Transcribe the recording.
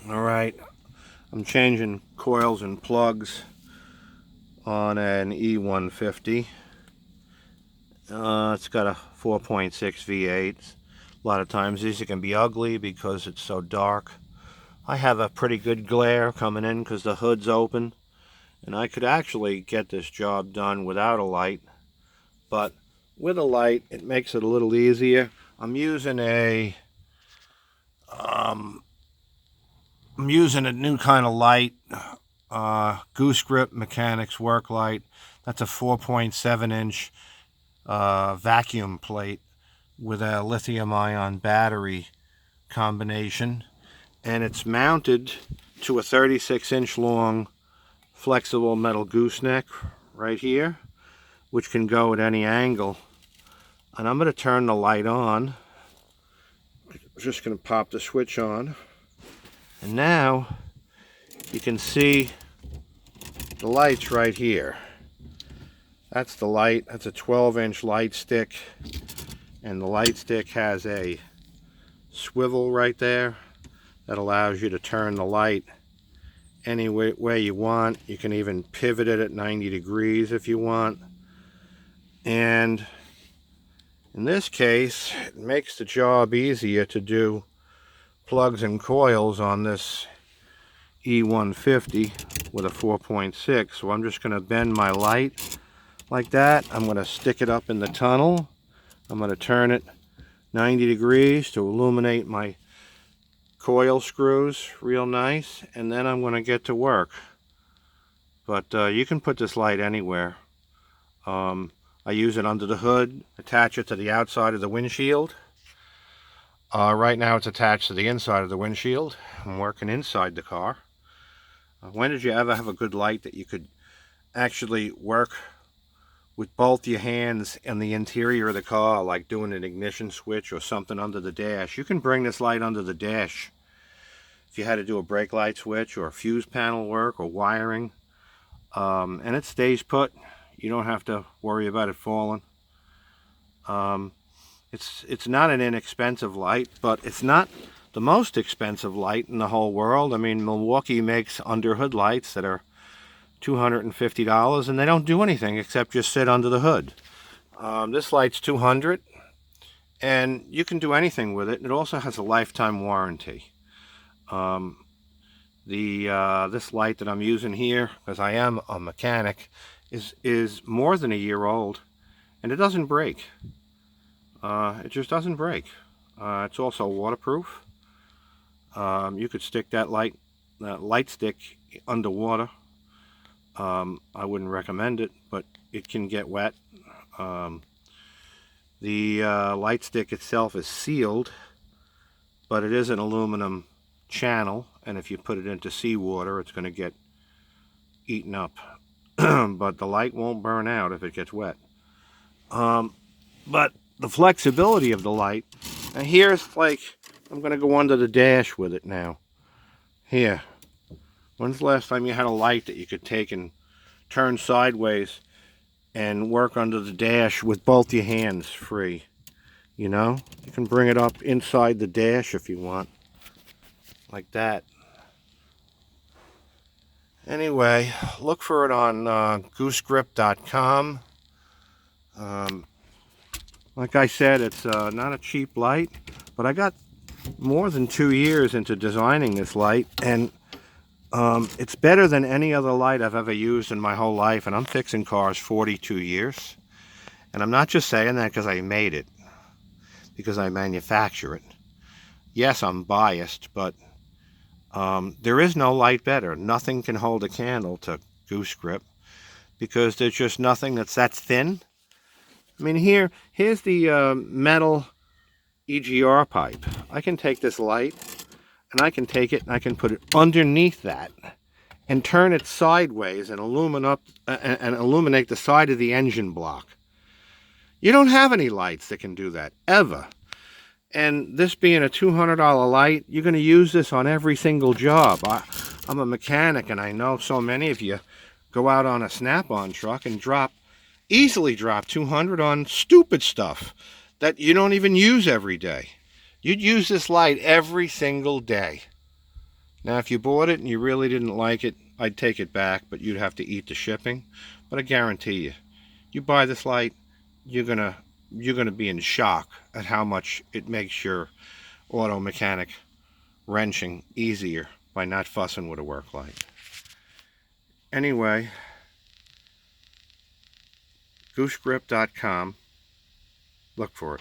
Alright, I'm changing coils and plugs on an E150. It's got a 4.6 V8. A lot of times these can be ugly because it's so dark. I have a pretty good glare coming in because the hood's open, and I could actually get this job done without a light, but with a light it makes it a little easier. I'm using a new kind of light, Goose-Grip Mechanics work light. That's a 4.7-inch vacuum plate with a lithium-ion battery combination, and it's mounted to a 36-inch long flexible metal gooseneck right here, which can go at any angle. And I'm going to turn the light on. I'm just going to pop the switch on, and now you can see the lights right here. That's the light. That's a 12-inch light stick, and the light stick has a swivel right there that allows you to turn the light any way you want. You can even pivot it at 90 degrees if you want. And in this case, it makes the job easier to do plugs and coils on this E150 with a 4.6. So I'm just going to bend my light like that. I'm going to stick it up in the tunnel. I'm going to turn it 90 degrees to illuminate my coil screws real nice, and then I'm going to get to work. But you can put this light anywhere. I use it under the hood, attach it to the outside of the windshield. Right now it's attached to the inside of the windshield. I'm working inside the car. When did you ever have a good light that you could actually work with both your hands in the interior of the car, like doing an ignition switch or something under the dash? You can bring this light under the dash if you had to do a brake light switch or fuse panel work or wiring, and it stays put. You don't have to worry about it falling. It's not an inexpensive light, but it's not the most expensive light in the whole world. I mean, Milwaukee makes underhood lights that are $250, and they don't do anything except just sit under the hood. This light's $200, and you can do anything with it. It also has a lifetime warranty. This light that I'm using here, because I am a mechanic, is more than a year old, and it doesn't break. It just doesn't break. It's also waterproof. You could stick that light stick underwater. I wouldn't recommend it, but it can get wet. The light stick itself is sealed, but it is an aluminum channel, and if you put it into seawater, it's going to get eaten up. But the light won't burn out if it gets wet. But the flexibility of the light, and here's, like, I'm going to go under the dash with it now. Here. When's the last time you had a light that you could take and turn sideways and work under the dash with both your hands free? You know? You can bring it up inside the dash if you want. Like that. Anyway, look for it on goosegrip.com. Like I said, it's not a cheap light, but I got more than 2 years into designing this light, and it's better than any other light I've ever used in my whole life, and I'm fixing cars 42 years. And I'm not just saying that because I made it, because I manufacture it. Yes, I'm biased, but there is no light better. Nothing can hold a candle to Goose-Grip, because there's just nothing that's that thin. I mean, here's the metal EGR pipe. I can take this light, and I can take it and I can put it underneath that and turn it sideways and illuminate the side of the engine block. You don't have any lights that can do that, ever. And this being a $200 light, you're going to use this on every single job. I'm a mechanic, and I know so many of you go out on a snap-on truck and easily drop $200 on stupid stuff that you don't even use every day. You'd use this light every single day. Now, if you bought it and you really didn't like it, I'd take it back, but you'd have to eat the shipping. But I guarantee you, you buy this light, you're gonna be in shock at how much it makes your auto mechanic wrenching easier by not fussing with a work light. Anyway, Goose-Grip.com. Look for it.